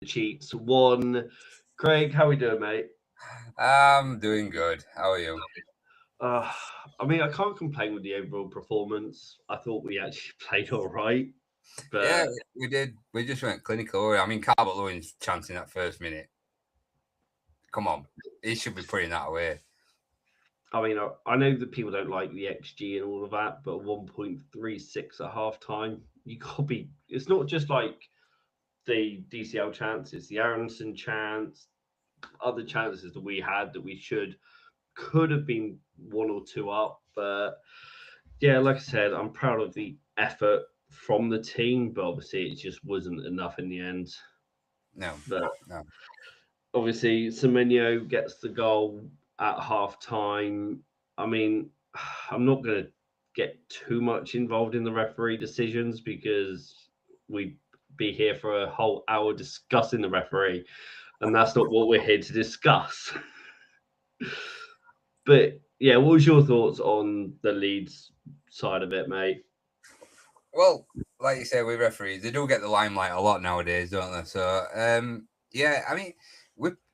Cheats 1. Craig, how we doing, mate? I'm doing good. How are you? Uh, I can't complain with the overall performance. I thought we actually played all right, Yeah, but we did. We just went clinical. I mean, Calvert Lewin's chance in that first minute. Come on, he should be putting that away. I know that people don't like the XG and all of that, but 1.36 at half time, you got to be. It's not just like the DCL chance, it's the Aronson chance, other chances that we had that we could have been one or two up, but yeah, like I said, I'm proud of the effort from the team, but obviously it just wasn't enough in the end. No, But no. obviously, Semenyo gets the goal at half time. I mean, I'm not going to get too much involved in the referee decisions because we'd be here for a whole hour discussing the referee, and that's not what we're here to discuss. But yeah, what was your thoughts on the Leeds side of it, mate? Well, like you say, we referees they do get the limelight a lot nowadays, don't they? So, yeah, I mean,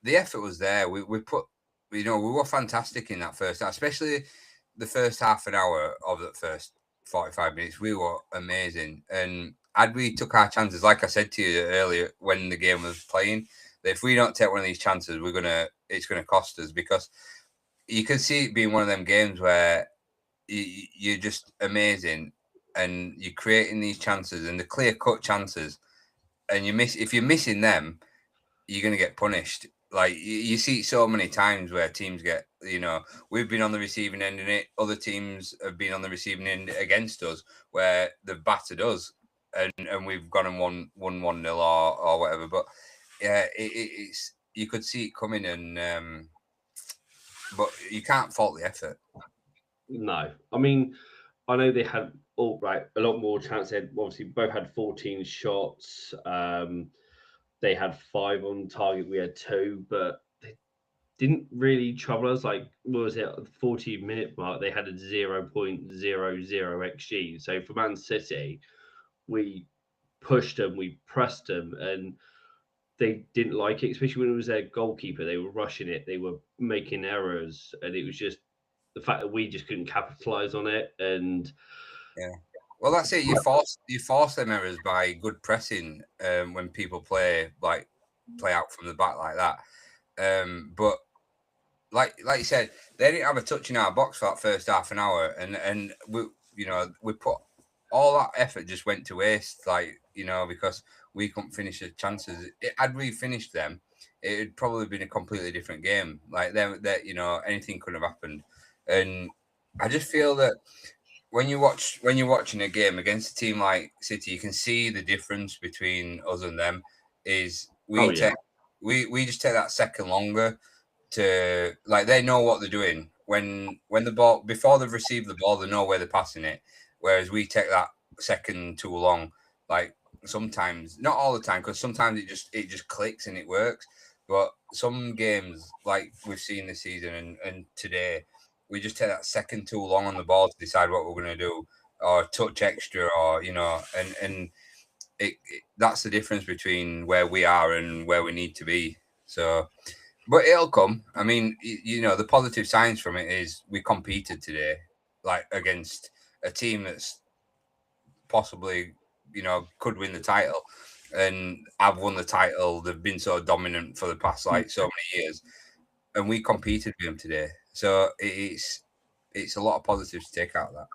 the effort was there. We put, we were fantastic in that first half, especially the first half an hour of the first 45 minutes. We were amazing, and had we took our chances, like I said to you earlier when the game was playing, that if we don't take one of these chances, it's gonna cost us because you can see it being one of them games where you're just amazing and you're creating these chances and the clear cut chances and if you're missing them you're going to get punished. Like you see it so many times where teams get, we've been on the receiving end in it, other teams have been on the receiving end against us where they've battered us and we've gone and won 1-0 or whatever. But yeah, it's you could see it coming and but you can't fault the effort. No, I know they had all right a lot more chance. They obviously both had 14 shots. They had five on target. We had two, but they didn't really trouble us. Like what was it? At the 40-minute mark, they had a 0.00 xg. So for Man City, we pushed them, we pressed them, and they didn't like it. Especially when it was their goalkeeper, they were rushing it, they were making errors, and it was just the fact that we just couldn't capitalize on it. And Yeah. Well, that's it. You force them errors by good pressing when people play out from the back like that. But like you said, they didn't have a touch in our box for that first half an hour, and we put all that effort just went to waste. Because we couldn't finish the chances. Had we finished them, it'd probably been a completely different game. Like that, anything could have happened, and I just feel that when you're watching a game against a team like City, you can see the difference between us and them. Is oh we yeah, take we just take that second longer to like they know what they're doing when the ball before they've received the ball they know where they're passing it, whereas we take that second too long. Like sometimes, not all the time, because sometimes it just clicks and it works. But some games like we've seen this season and today we just take that second too long on the ball to decide what we're going to do or touch extra or and that's the difference between where we are and where we need to be. So but it'll come. I mean, the positive signs from it is we competed today like against a team that's possibly could win the title and have won the title. They've been so dominant for the past like so many years and we competed with them today. So it's a lot of positives to take out of that.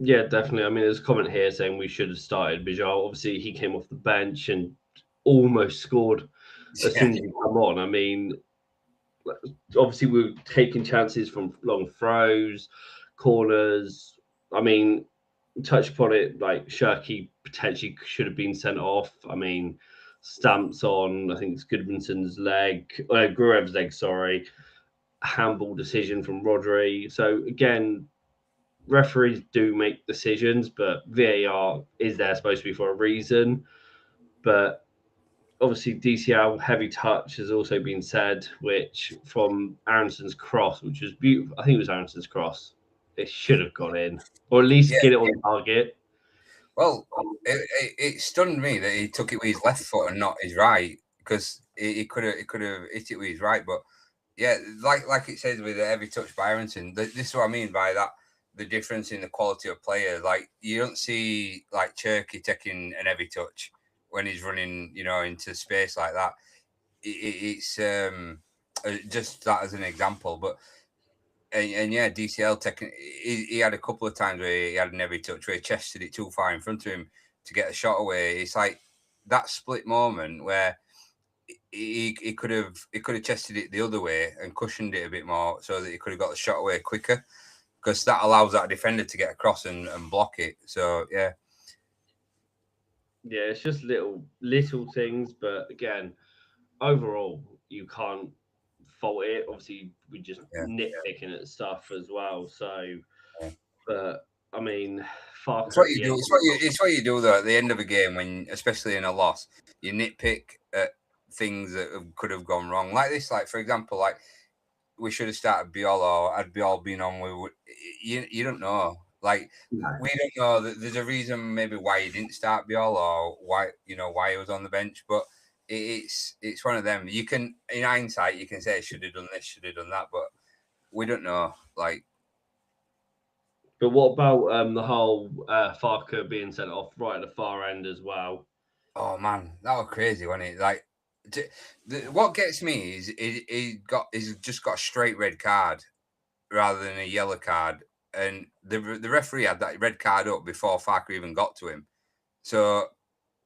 yeah, definitely. There's a comment here saying we should have started Bijal. Obviously, he came off the bench and almost scored as Yeah, soon as he come on. Obviously, we were taking chances from long throws, corners. I mean, touch upon it, like Shirky potentially should have been sent off. Stamps on, I think it's Goodmanson's leg, Gruev's leg, sorry. Handball decision from Rodri. So again, referees do make decisions, but VAR is there supposed to be for a reason. But obviously, DCL heavy touch has also been said, which from Aronson's cross, which was beautiful. I think it was Aronson's cross. It should have gone in, or at least yeah. get it on target. Well, it stunned me that he took it with his left foot and not his right. because he could have hit it with his right, but yeah, like it says with a heavy touch by Aronson. This is what I mean by that. The difference in the quality of player, like you don't see like Cherky taking an heavy touch when he's running, into space like that. It's just that as an example, but and yeah, DCL taking. He had a couple of times where he had an heavy touch where he chested it too far in front of him to get a shot away. It's like that split moment where he could have chested it the other way and cushioned it a bit more so that he could have got the shot away quicker, because that allows that defender to get across and block it. So yeah, it's just little things, but again, overall, you can't fault it. Obviously, we're just yeah, nitpicking at stuff as well. So, yeah. but I mean, It's Farke what at you the do. end. It's what you do though at the end of a game, when especially in a loss, you nitpick at things that could have gone wrong. Like this, like for example, like we should have started Biol, or had Biol been on. You don't know. Like No. we don't know. There's a reason maybe why he didn't start Biol, or why he was on the bench. But it's one of them. You can, in hindsight, you can say should have done this, should have done that, but we don't know. Like, But what about the whole Farke being sent off right at the far end as well? oh man, that was crazy, wasn't it? Like, what gets me is he's just got a straight red card rather than a yellow card, and the referee had that red card up before Farker even got to him. So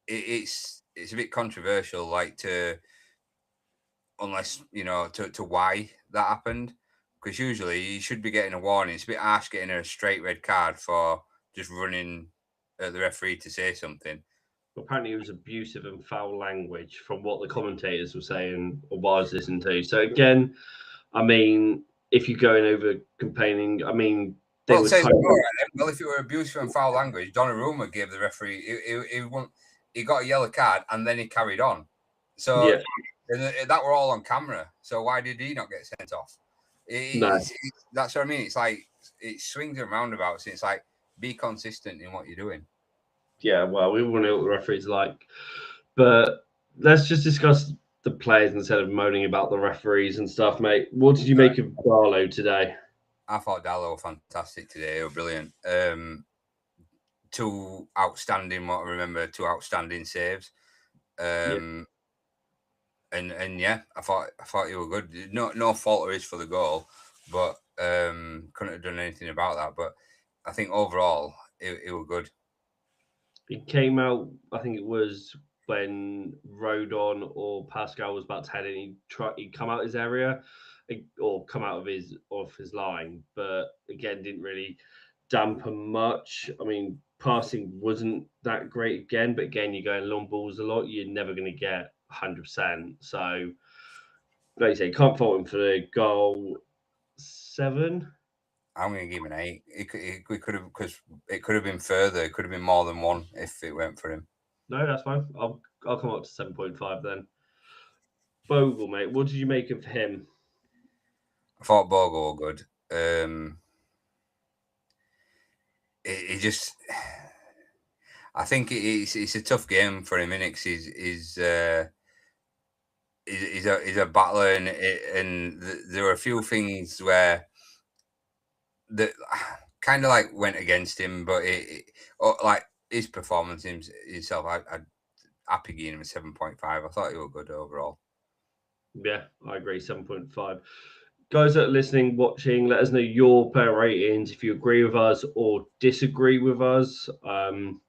it's a bit controversial, like unless to why that happened, because usually you should be getting a warning. It's a bit harsh getting a straight red card for just running at the referee to say something. Apparently, it was abusive and foul language from what the commentators were saying or what I was listening to. So again, I mean, if you're going over complaining, I mean, they Well, were tell you what, totally. all right then. Well, if it were abusive and foul language, Donnarumma gave the referee. He got a yellow card and then he carried on. So Yeah, that were all on camera. So why did he not get sent off? no, That's what I mean. It's like it swings and roundabouts. It's like be consistent in what you're doing. yeah. Well, we all know what the referees like, but let's just discuss the players instead of moaning about the referees and stuff, mate. What did you make of Barlow today? I thought Dallo were fantastic today. They were brilliant. Two outstanding. What I remember, two outstanding saves. Yeah. And yeah, I thought you were good. No fault of his for the goal, but couldn't have done anything about that. But I think overall it were good. It came out, I think it was when Rodon or Pascal was about to head in. He'd come out his area or come out of his line, but again, didn't really dampen much. I mean, passing wasn't that great again, but again, you're going long balls a lot. You're never going to get 100%. So, like you say, can't fault him for the goal. 7. I'm going to give him an 8. We could have, because it could have been further. It could have been more than one if it went for him. No, that's fine. I'll come up to 7.5 then. Bogle, mate, what did you make of him? I thought Bogo were good. He just, I think it's a tough game for him, innit? 'Cause he's a battler, and there were a few things where that kind of like went against him, but like his performance himself, I'd happy giving him a 7.5. I thought he was good overall. Yeah, I agree. 7.5. Guys that are listening, watching, let us know your player ratings if you agree with us or disagree with us. I know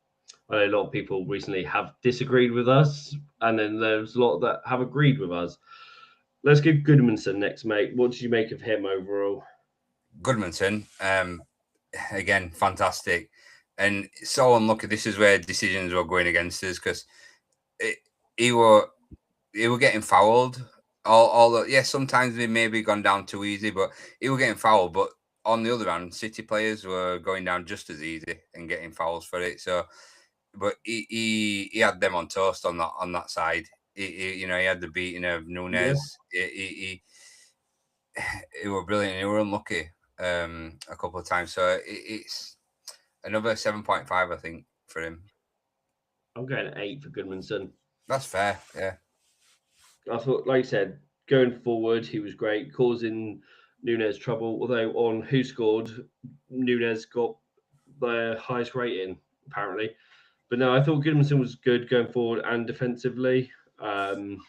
a lot of people recently have disagreed with us, and then there's a lot that have agreed with us. Let's give Goodmanson next, mate. What did you make of him overall? Goodmanson, again, fantastic, and so unlucky. This is where decisions were going against us, because he were getting fouled. Although, yes, sometimes they maybe gone down too easy, but he were getting fouled. But on the other hand, City players were going down just as easy and getting fouls for it. So, but he had them on toast on that side. He had the beating of Yeah. Nunes. He were brilliant. He were unlucky a couple of times. So it's another 7.5, I think, for him. I'm going 8 for Goodmanson. That's fair. Yeah. I thought, like I said, going forward, he was great, causing Nunes trouble. Although on Who Scored, Nunes got the highest rating apparently. But no, I thought Goodmanson was good going forward and defensively. Um,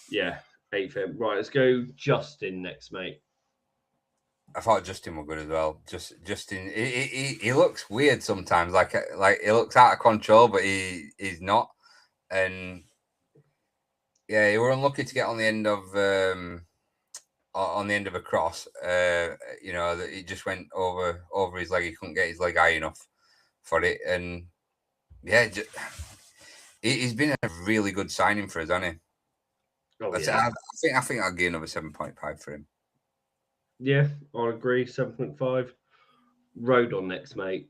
yeah, 8th. Right, let's go Justin next, mate. I thought Justin was good as well. Justin, he looks weird sometimes. Like he looks out of control, but he's not. And yeah, he were unlucky to get on the end of a cross. That he just went over his leg. He couldn't get his leg high enough for it. And yeah, he's been a really good signing for us, hasn't he? Oh I yeah, think I'll give another 7.5 for him. yeah, I agree. 7.5. Road on next, mate.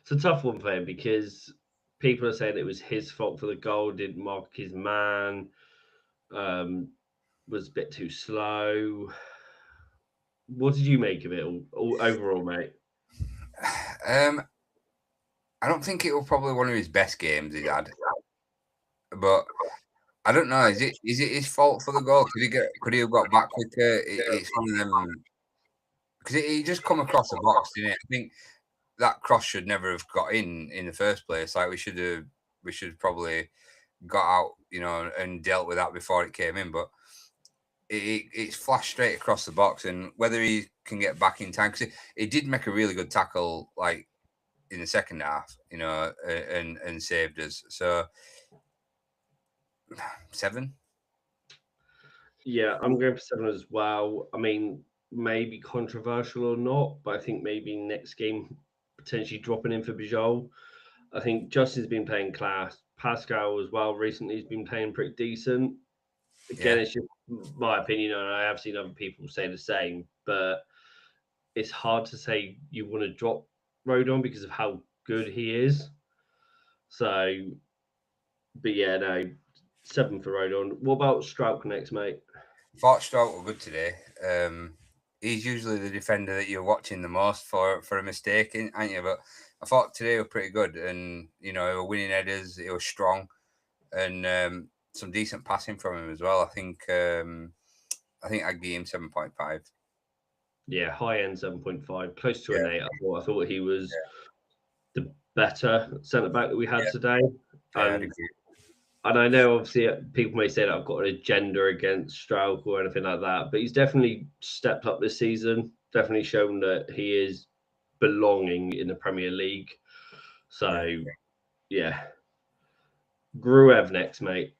It's a tough one for him because people are saying it was his fault for the goal. Didn't mark his man. Um, was a bit too slow. What did you make of it overall, mate? Um, I don't think it was probably one of his best games he's had, but I don't know. Is it his fault for the goal? Could he have got back quicker? It's one of them because he just come across the box, didn't it? I think that cross should never have got in the first place. Like we should probably got out, and dealt with that before it came in. But it's flashed straight across the box, and whether he can get back in time, because he did make a really good tackle, like in the second half, and saved us. So 7. Yeah, I'm going for 7 as well. I mean, maybe controversial or not, but I think maybe next game potentially dropping in for Bijol. I think Justin's been playing class. Pascal as well recently has been playing pretty decent. Again, Yeah, it's just my opinion, and I have seen other people say the same, but it's hard to say you want to drop Rodon because of how good he is. So, but yeah, no, 7 for Rodon. What about Strauch next, mate? thought Stroke were good today. He's usually the defender that you're watching the most for a mistake, aren't you? But I thought today were pretty good, and he were winning headers. He was strong, and some decent passing from him as well. I think I'd give him 7.5. Yeah, high end 7.5, close to Yeah, an 8. I thought he was the better centre back that we had today. yeah, I'd And agree. and I know obviously people may say that I've got an agenda against Strauch or anything like that, but he's definitely stepped up this season. Definitely shown that he is belonging in the Premier League. Yeah. So yeah, Gruev next, mate.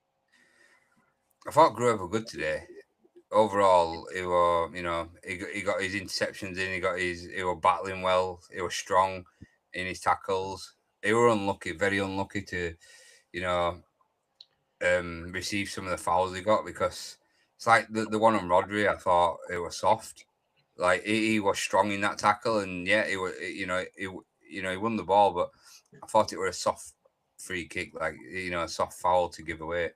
I thought Grove were good today. Overall, he got his interceptions in. He was battling well. He was strong in his tackles. He were unlucky, very unlucky to, you know, receive some of the fouls he got because it's like the one on Rodri. I thought it was soft. Like he was strong in that tackle, and yeah, he won the ball, but I thought it was a soft free kick, like a soft foul to give away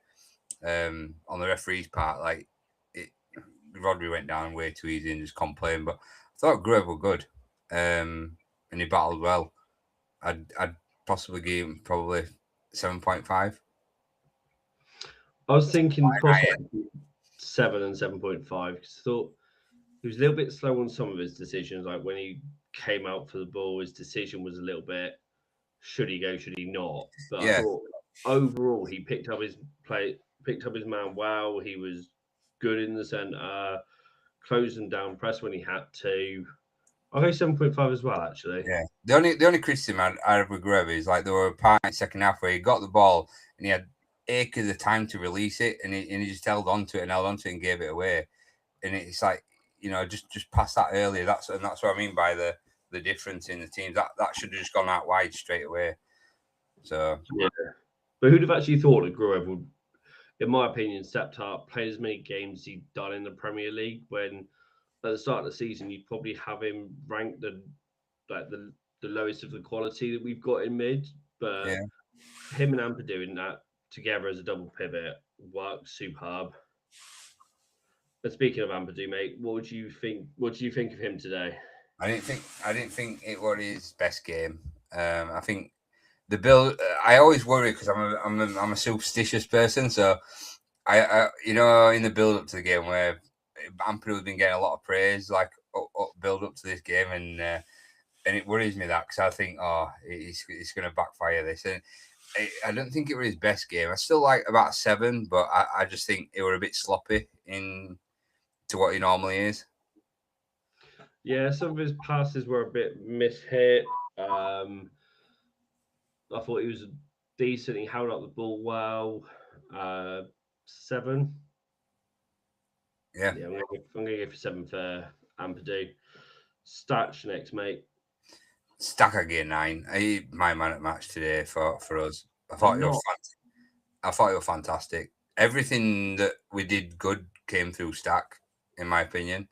on the referee's part. Like it, Rodri went down way too easy and just complained. But I thought Grove were good, and he battled well. I'd possibly give him probably 7.5. I was thinking possibly 7 and 7.5 because I thought he was a little bit slow on some of his decisions. Like when he came out for the ball, his decision was a little bit should he go, should he not? But I Yeah, thought overall he picked up his man well. He was good in the centre, closed them down, pressed when he had to. I'll go 7.5 as well, actually. yeah. The only criticism I have with Grove is like there were a part in the second half where he got the ball and he had acres of time to release it, and he just held on to it and held on to it and gave it away. And it's like just pass that earlier. That's what I mean by the difference in the teams. That should have just gone out wide straight away. So Yeah. But who'd have actually thought that Gruev would, in my opinion, stepped up, played as many games as he'd done in the Premier League when at the start of the season you'd probably have him ranked like the lowest of the quality that we've got in mid. But yeah, him and Amper doing that together as a double pivot works superb. But speaking of Ampadu, mate, what would you think? What do you think of him today? I didn't think it was his best game. I think the build. I always worry because I'm a superstitious person, so I in the build up to the game where Ampadu has been getting a lot of praise, like build up to this game, and it worries me that because I think it's going to backfire this, and I don't think it was his best game. I still like about 7, but I just think it were a bit sloppy in to what he normally is. Yeah, some of his passes were a bit mishit. I thought he was decent. He held up the ball well. 7. Yeah, Yeah, I'm gonna go for 7 for Ampadu. Statch next, mate. Stack again 9. He my man at match today for us. I'm not. I thought he was fantastic. Everything that we did good came through Stack, in my opinion.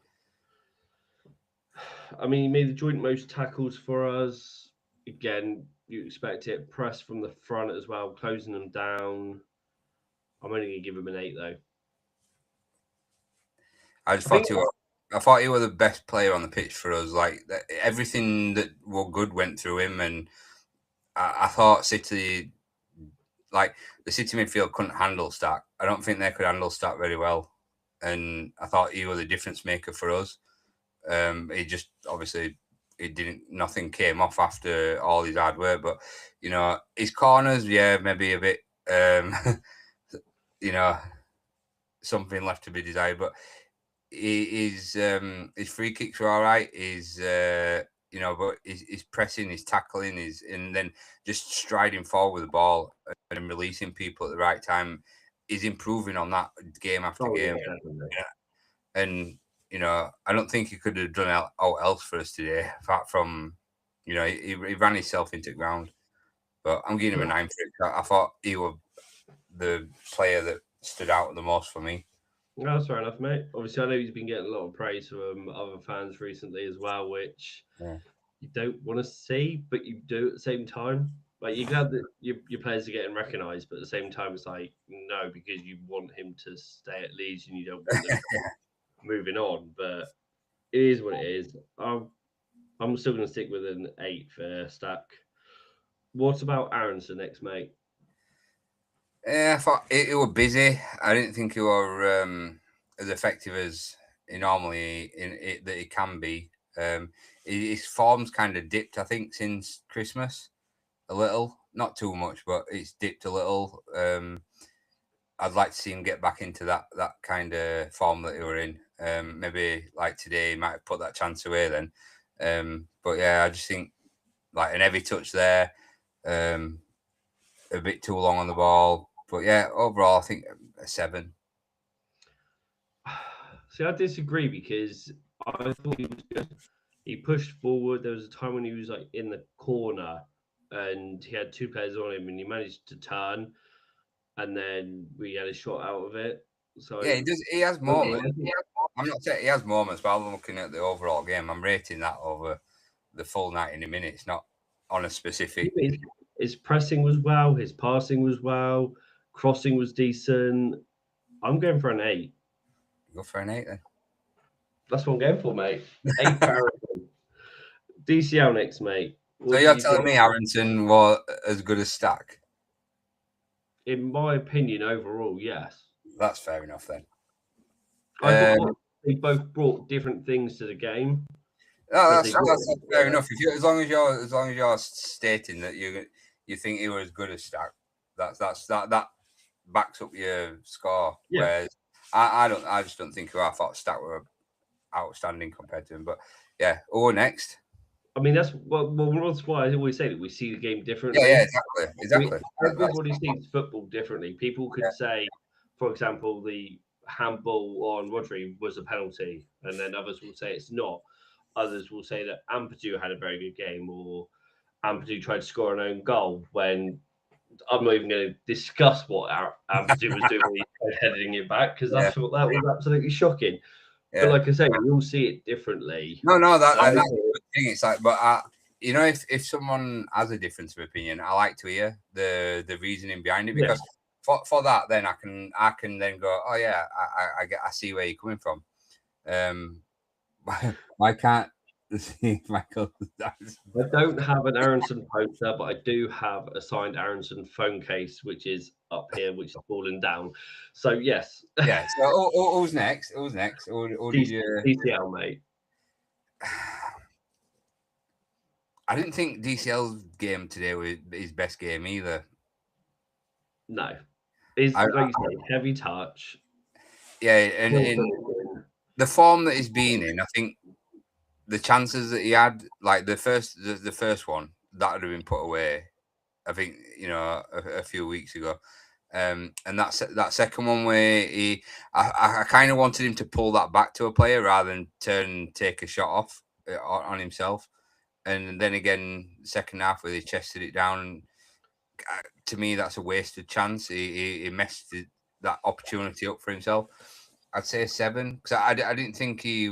I mean, he made the joint most tackles for us. Again, you expect it. Press from the front as well, closing them down. I'm only going to give him an 8, though. I thought he was the best player on the pitch for us. Like everything that was good went through him, and I thought City, like the City midfield, couldn't handle Stack. I don't think they could handle Stack very well, and I thought he was a difference maker for us. He just obviously nothing came off after all his hard work, but his corners, yeah, maybe a bit, something left to be desired, but his free kicks were all right. But his pressing, his tackling, and then just striding forward with the ball and releasing people at the right time is improving on that game after game. And I don't think he could have done all else for us today, apart from, he ran himself into the ground. But I'm giving him a 9 for it. I thought he was the player that stood out the most for me. No, that's fair enough, mate. Obviously, I know he's been getting a lot of praise from other fans recently as well, which you don't want to see, but you do at the same time. Like, you're glad that your players are getting recognised, but at the same time, it's like, no, because you want him to stay at Leeds and you don't want them moving on. But it is what it is. I'm still going to stick with an 8 for Stack. What about Aronson next, mate? Yeah, I thought it was busy. I didn't think he were as effective as he normally that he can be. His form's kind of dipped, I think, since Christmas a little, not too much, but it's dipped a little. I'd like to see him get back into that kind of form that he were in. Maybe like today, he might have put that chance away then. But yeah, I just think like an heavy touch there, a bit too long on the ball. But yeah, overall, I think a 7. See, I disagree because I thought he was good. He pushed forward. There was a time when he was like in the corner and he had 2 players on him and he managed to turn and then we had a shot out of it. So Yeah, he does. He has moments. I'm not saying he has moments, but I'm looking at the overall game. I'm rating that over the full 90 minutes, not on a specific. His pressing was well. His passing was well. Crossing was decent. I'm going for an 8. Go for an 8 then. That's what I'm going for, mate. 8 for DCL next, mate. So you're telling me Aronson was as good as Stack? In my opinion, overall, yes. That's fair enough then. I thought they both brought different things to the game. No, that's fair enough. As long as you're stating that you think he was as good as Stack, that backs up your score. Yeah. Whereas I just don't think I thought Stack were outstanding compared to him. But yeah, next. I mean, that's why I always say that we see the game differently. Yeah, exactly. Everybody sees football differently. People could say, for example, the handball on Rodri was a penalty, and then others will say it's not. Others will say that Ampadu had a very good game, or Ampadu tried to score an own goal. When I'm not even going to discuss what Ampadu was doing when he was heading it back, because that was absolutely shocking. Yeah. But like I say, we all see it differently. No, that's a good thing. It's like, but if someone has a difference of opinion, I like to hear the reasoning behind it, because for that, then I can then go, oh yeah, I see where you're coming from. Why can't Michael. I don't have an Aronson poster, but I do have a signed Aronson phone case, which is up here, which is falling down. So yes, Yeah. So who's next? Who's next? Who did you? DCL, mate. I didn't think DCL's game today was his best game either. No, is I, like you say, heavy touch. yeah, and in the form that he's been in, I think the chances that he had, like the first one, that would have been put away. I think a few weeks ago, and that second one where I kind of wanted him to pull that back to a player rather than take a shot off on himself, and then again second half where he chested it down. To me, that's a wasted chance. He messed that opportunity up for himself. I'd say 7 because I didn't think he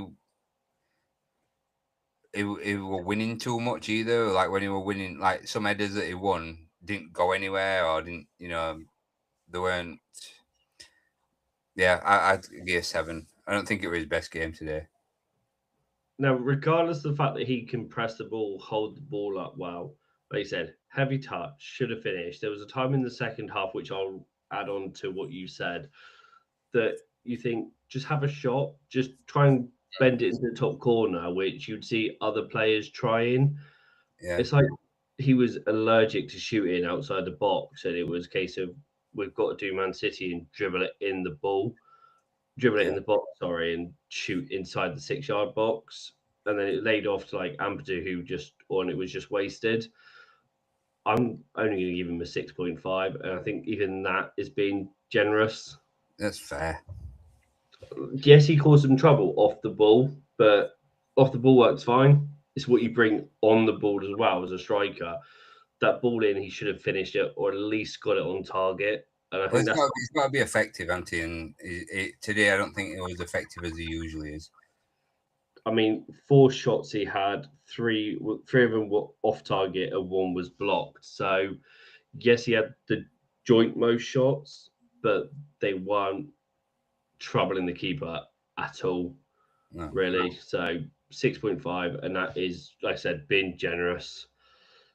were winning too much either. Like when he were winning, like some headers that he won didn't go anywhere or didn't, they weren't. Yeah, I'd give a 7. I don't think it was his best game today. Now, regardless of the fact that he can press the ball, hold the ball up well, like you said, heavy touch, should have finished. There was a time in the second half, which I'll add on to what you said, that you think just have a shot, just try and bend it into the top corner, which you'd see other players trying. Yeah, It's like he was allergic to shooting outside the box, and it was a case of we've got to do Man City and dribble it in the box, sorry, and shoot inside the 6-yard box. And then it laid off to like Ampadu, it was just wasted. I'm only going to give him a 6.5, and I think even that is being generous. that's fair. Yes, he caused some trouble off the ball, but off the ball works fine. It's what you bring on the ball as well as a striker. That ball in, he should have finished it or at least got it on target. And I Well, think that's, it's got to be effective, Antti. And today, I don't think it was effective as he usually is. I mean, 4 shots he had, three of them were off target and one was blocked. So yes, he had the joint most shots, but they weren't troubling the keeper at all, No. really. So 6.5, and that is, like I said, being generous.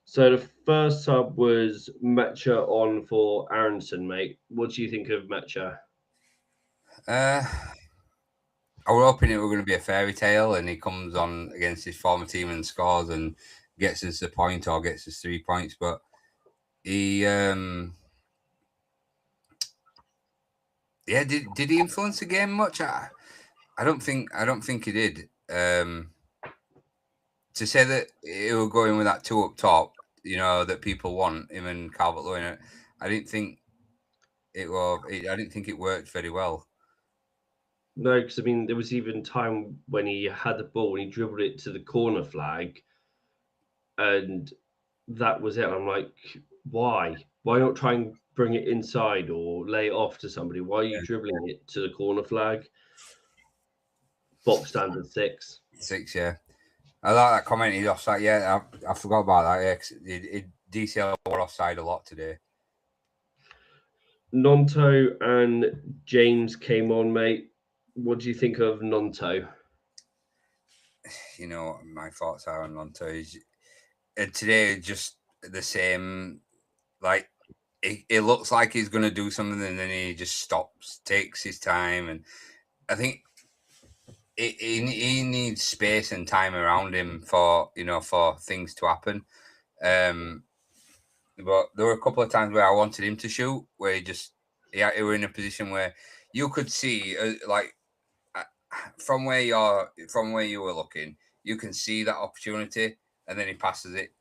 So the first sub was Mecha on for Aronson, mate. What do you think of Mecha? I was hoping it were going to be a fairy tale, and he comes on against his former team and scores and gets us a point or gets us 3 points. But he, did he influence the game much? I don't think he did. To say that he was going with that 2 up top, that people want him and Calvert-Lewin, I didn't think it was. I didn't think it worked very well. No, because I mean, there was even time when he had the ball and he dribbled it to the corner flag, and that was it. I'm like, why? Why not try and bring it inside or lay it off to somebody? Why are you dribbling it to the corner flag? Box standard 6. 6, yeah. I like that comment. He's offside. Yeah, I forgot about that. Yeah, DCL were offside a lot today. Nonto and James came on, mate. What do you think of Nonto? My thoughts are on Nonto. Today, just the same. Like, it looks like he's going to do something, and then he just stops, takes his time, and I think he needs space and time around him for things to happen. But there were a couple of times where I wanted him to shoot, where he were in a position where you could see from where you were looking, you can see that opportunity, and then he passes it,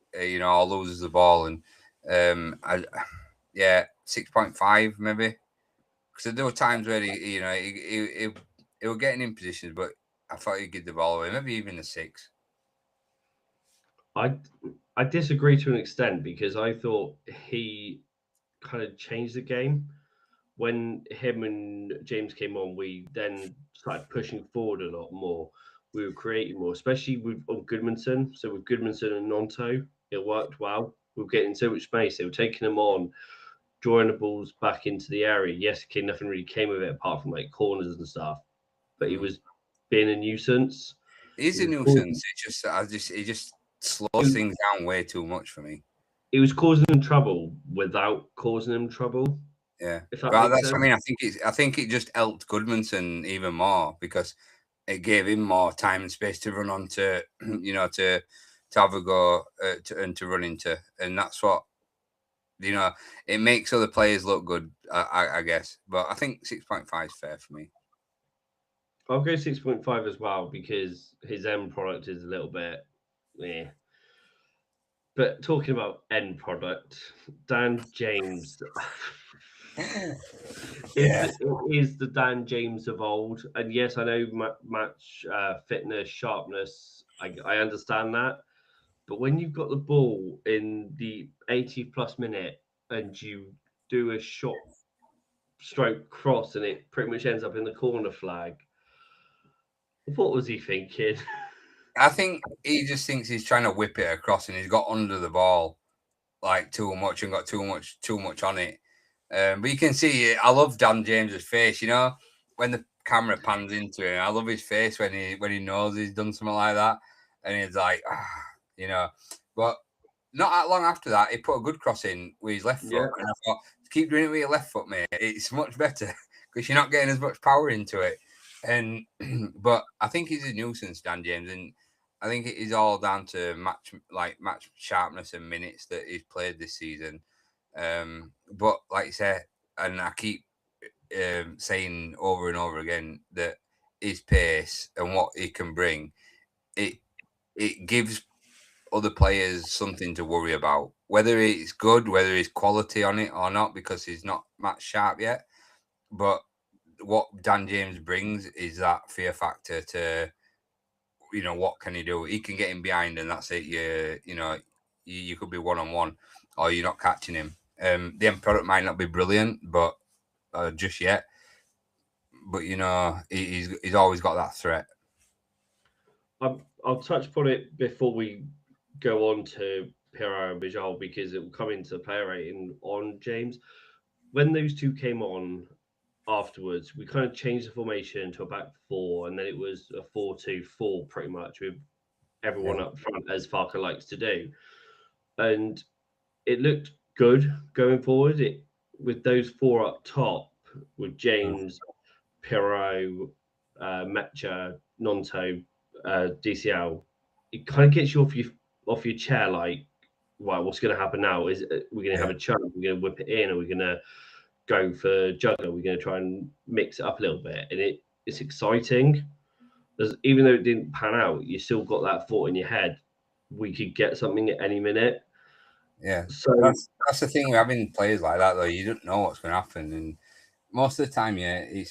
or loses the ball, and 6.5 maybe, because there were times where he were getting in positions, but I thought he'd give the ball away, maybe even a 6. I disagree to an extent because I thought he kind of changed the game. When him and James came on, we then started pushing forward a lot more. We were creating more, especially on Goodmanson. So with Goodmanson and Nonto, it worked well. We were getting so much space. They were taking them on, drawing the balls back into the area. Yes, okay, nothing really came of it apart from like corners and stuff, but he was being a nuisance. He's a nuisance. It just slows things down way too much for me. He was causing them trouble without causing them trouble. Yeah, If that but makes that's sense. what I mean. I think it just helped Goodmanson even more because it gave him more time and space to run onto, to have a go and to run into, and that's what it makes other players look good. I guess, but I think 6.5 is fair for me. I'll go 6.5 as well because his end product is a little bit, yeah. But talking about end product, Dan James Yeah, is the Dan James of old. And yes, I know match fitness, sharpness. I understand that. But when you've got the ball in the 80 plus minute and you do a shot stroke cross and it pretty much ends up in the corner flag, what was he thinking? I think he just thinks he's trying to whip it across, and he's got under the ball like too much and got too much on it. But you can see it. I love Dan James's face. When the camera pans into him, I love his face when he knows he's done something like that, and he's like, you know. But not that long after that, he put a good cross in with his left Yeah. foot, and I thought, keep doing it with your left foot, mate. It's much better because you're not getting as much power into it. And but I think he's a nuisance, Dan James, and I think it is all down to match sharpness and minutes that he's played this season. But like you said, and I keep saying over and over again that his pace and what he can bring, it it gives other players something to worry about. Whether it's good, whether it's quality on it or not, because he's not match sharp yet. But what Dan James brings is that fear factor to, what can he do? He can get him behind, and that's it. You could be one on one, or you're not catching him. The end product might not be brilliant, but just yet. But he's always got that threat. I'll touch upon it before we go on to Pirro and Bijal because it will come into player rating on James. When those two came on afterwards, we kind of changed the formation to a back four, and then it was a 4-2-4 pretty much with everyone up front as Farke likes to do. And it looked good going forward. It with those four up top with James, Pirro, Mecha, Nonto, DCL, it kind of gets you off your chair. Like, right, what's going to happen now? Is we're going to have a chance? We're going to whip it in, or we're going to go for jugger? We're going to try and mix it up a little bit, and it's exciting. Even though it didn't pan out, you still got that thought in your head. We could get something at any minute. Yeah, So that's the thing with having players like that, though. You don't know what's going to happen, and most of the time,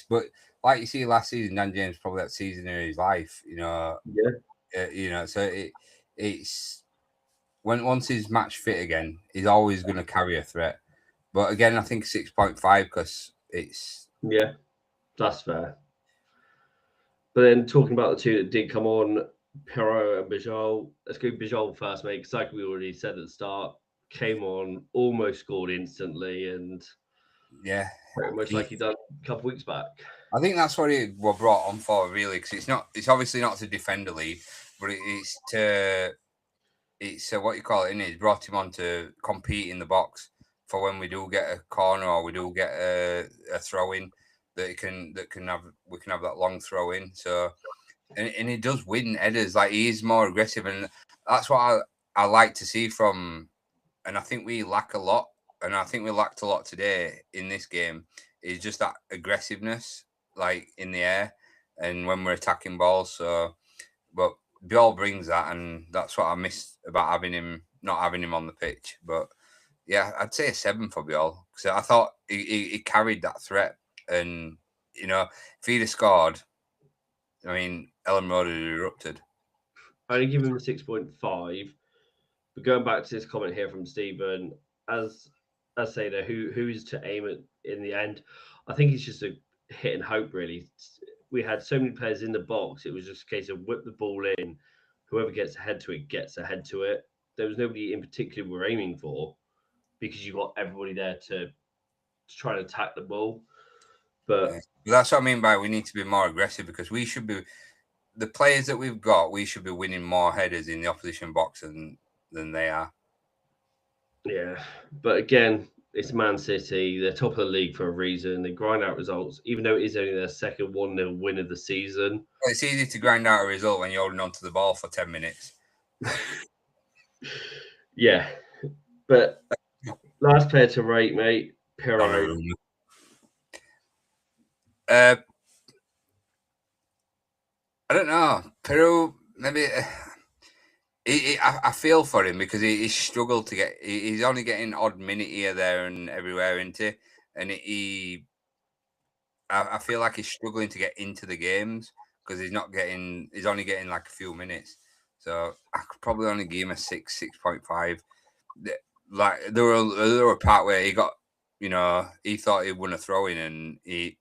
but like you see last season, Dan James probably that season of his life. yeah, So it's once he's match fit again, he's always going to carry a threat. But again, I think 6.5 because it's that's fair. But then talking about the two that did come on, Pirro and Bijal. Let's go Bijal first, mate. Because like we already said at the start, came on, almost scored instantly, and pretty much like he done a couple weeks back. I think that's what he was brought on for, really, because it's obviously not to defend the lead, but it's what you call it, innit? It's brought him on to compete in the box for when we do get a corner or we do get a throw in we can have that long throw in. So and he does win headers, like he is more aggressive, and that's what I like to see from. And I think we lack a lot, and I think we lacked a lot today in this game. Is just that aggressiveness, like in the air, and when we're attacking balls. So, but Biol brings that, and that's what I miss about not having him on the pitch. But yeah, I'd say a 7 for Biol because I thought he carried that threat, and if he'd have scored, I mean, Ellen Road had erupted. I only give him a 6.5. But going back to this comment here from Stephen, as say there, who's to aim at in the end? I think it's just a hit and hope. Really, we had so many players in the box. It was just a case of whip the ball in. Whoever gets ahead to it gets ahead to it. There was nobody in particular we're aiming for because you got everybody there to try and attack the ball. But That's what I mean by we need to be more aggressive because we should be. the players that we've got, we should be winning more headers in the opposition box than they are. Yeah, but again, it's Man City. They're top of the league for a reason. They grind out results, even though it is only their second 1-0 win of the season. Well, it's easy to grind out a result when you're holding on to the ball for 10 minutes. Yeah, but last player to rate, mate, Pirro. I don't know. Peru, maybe. I feel for him because he struggled to get. He's only getting odd minute here, there, and everywhere into, and I feel like he's struggling to get into the games because he's not getting. He's only getting like a few minutes, so I could probably only give him a 6.5. Like there were a part where he got, he thought he won a throw in, and he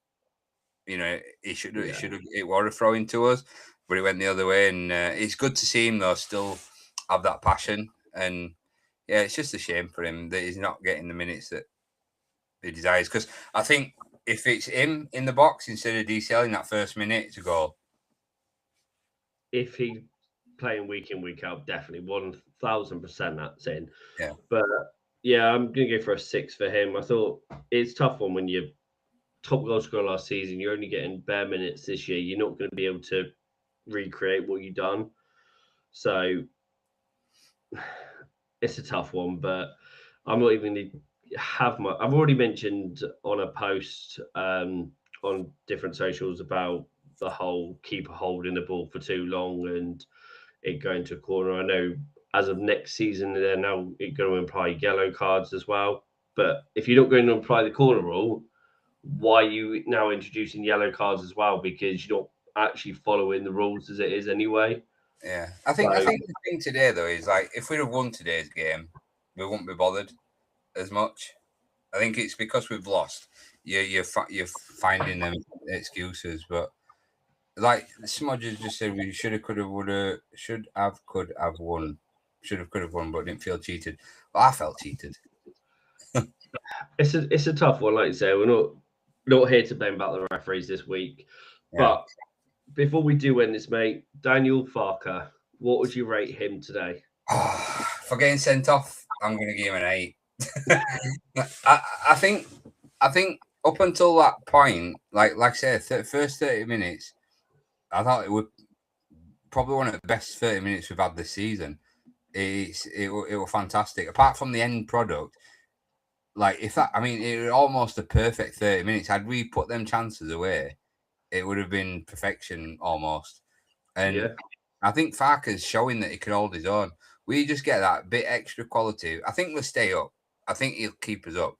should have. It was a throw in to us, but it went the other way, and it's good to see him though still have that passion. And yeah, it's just a shame for him that he's not getting the minutes that he desires. Because I think if it's him in the box instead of DCL in that first minute, it's a goal. If he's playing week in, week out, definitely 1000% that's in. Yeah. But yeah, I'm going to go for a 6 for him. I thought it's a tough one when you're top goal scorer last season. You're only getting bare minutes this year. You're not going to be able to recreate what you've done. So it's a tough one, but I'm not even going to have my. I've already mentioned on a post on different socials about the whole keeper holding the ball for too long and it going to a corner. I know as of next season, they're now going to imply yellow cards as well. But if you're not going to apply the corner rule, why are you now introducing yellow cards as well? Because you're not actually following the rules as it is anyway. Yeah, I think the thing today though is like if we'd have won today's game, we wouldn't be bothered as much. I think it's because we've lost. You're finding them excuses, but like Smudges just said, we should have, could have, would have, could have won, could have won, but didn't feel cheated. But I felt cheated. It's a tough one, like you say. We're not here to blame about the referees this week, but before we do end this, mate, Daniel Farke, what would you rate him today? For getting sent off, I'm going to give him an 8. I think up until that point, like I said, first 30 minutes, I thought it was probably one of the best 30 minutes we've had this season. It was fantastic. Apart from the end product, like it was almost a perfect 30 minutes. Had we put them chances away, it would have been perfection almost. And I think Farke's showing that he can hold his own. We just get that bit extra quality. I think we'll stay up. I think he'll keep us up.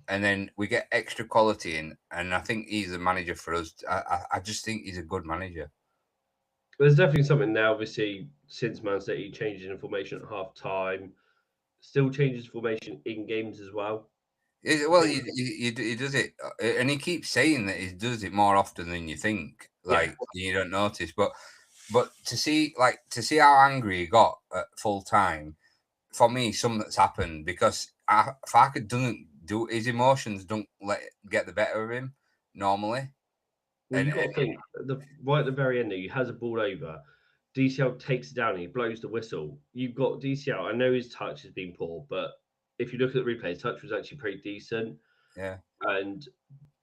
And then we get extra quality in, and I think he's a manager for us. I just think he's a good manager. There's definitely something now, obviously, since Man City changes in formation at half time, still changes formation in games as well. Well, he does it, and he keeps saying that he does it more often than you think. Like you don't notice, but to see how angry he got at full time, for me, something that's happened because Farke doesn't do his emotions don't get the better of him normally. Well, you've got to think right at the very end there, he has a ball over. DCL takes it down and he blows the whistle. You've got DCL. I know his touch has been poor, but if you look at the replay, his touch was actually pretty decent. Yeah. And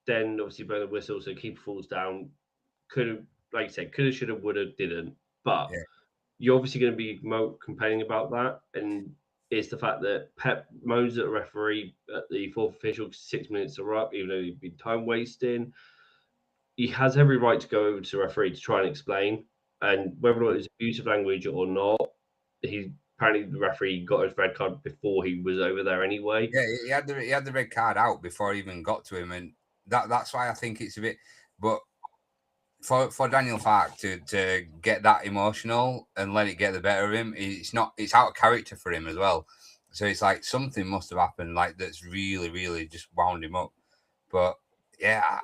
then obviously blow the whistle, so keeper falls down. Could have, like you said, could have, should have, would have, didn't. But you're obviously going to be complaining about that. And it's the fact that Pep moans at a referee at the fourth official 6 minutes are up, even though he'd been time wasting. He has every right to go over to the referee to try and explain. And whether or not it's abusive language or not, apparently the referee got his red card before he was over there anyway. Yeah, he had the red card out before he even got to him, and that's why I think it's a bit. But for Daniel Farke to get that emotional and let it get the better of him, it's out of character for him as well. So it's like something must have happened, like that's really, really just wound him up. But yeah,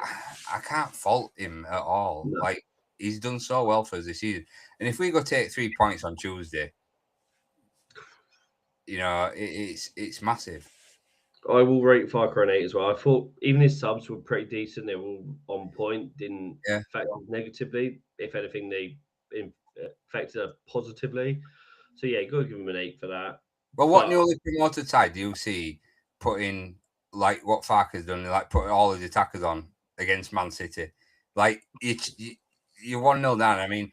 I can't fault him at all. No. Like he's done so well for us this season, and if we go take 3 points on Tuesday, it's massive. I will rate Farke an 8 as well. I thought even his subs were pretty decent. They were all on point, didn't affect us negatively. If anything, they affected her positively. So yeah, got to give him an 8 for that. Well, what But newly promoted side do you see putting like what Farke's done, like putting all his attackers on against Man City? Like you're 1-0 down. I mean,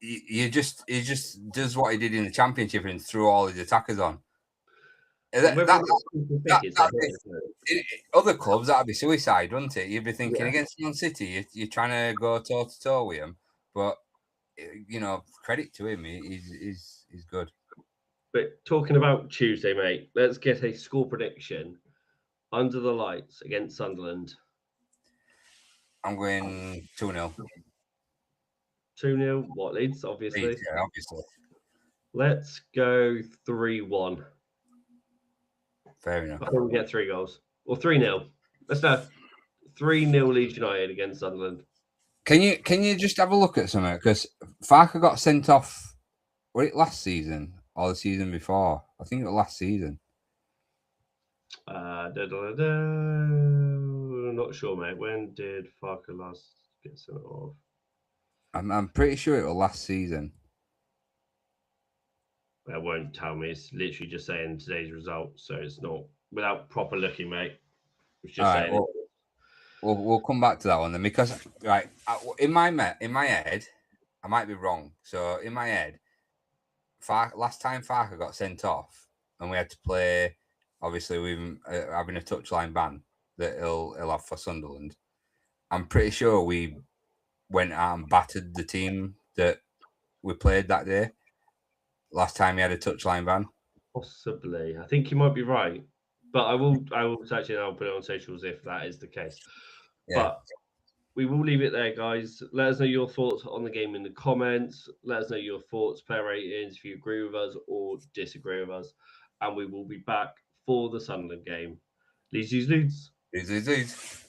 he just does what he did in the Championship and threw all his attackers on. whether That, it's a hit, in other clubs, that'd be suicide, wouldn't it? You'd be thinking yeah. against Man City, you're trying to go toe to toe with him, but credit to him, he's good. But talking about Tuesday, mate, let's get a score prediction under the lights against Sunderland. I'm going 2-0. 2-0. What Leeds? Obviously. Yeah, obviously. Let's go 3-1. Fair enough. I think we get 3 goals or 3-0. Let's go 3-0 Leeds United against Sunderland. Can you just have a look at something? Because Farke got sent off. Was it last season or the season before? I think it was last season. I'm not sure, mate. When did Farke last get sent off? I'm pretty sure it was last season. It won't tell me. It's literally just saying today's result, so it's not without proper looking, mate. It's just saying. Well, we'll come back to that one then, because right in my head, I might be wrong. So in my head, last time Farke got sent off, and we had to play. Obviously, we've having a touchline ban that he'll have for Sunderland. I'm pretty sure we went out and battered the team that we played that day. Last time he had a touchline ban. Possibly. I think you might be right. But I will actually I'll put it on socials if that is the case. Yeah. But we will leave it there, guys. Let us know your thoughts on the game in the comments. Let us know your thoughts, player ratings, if you agree with us or disagree with us. And we will be back for the Sunderland game. Leeds. Leeds.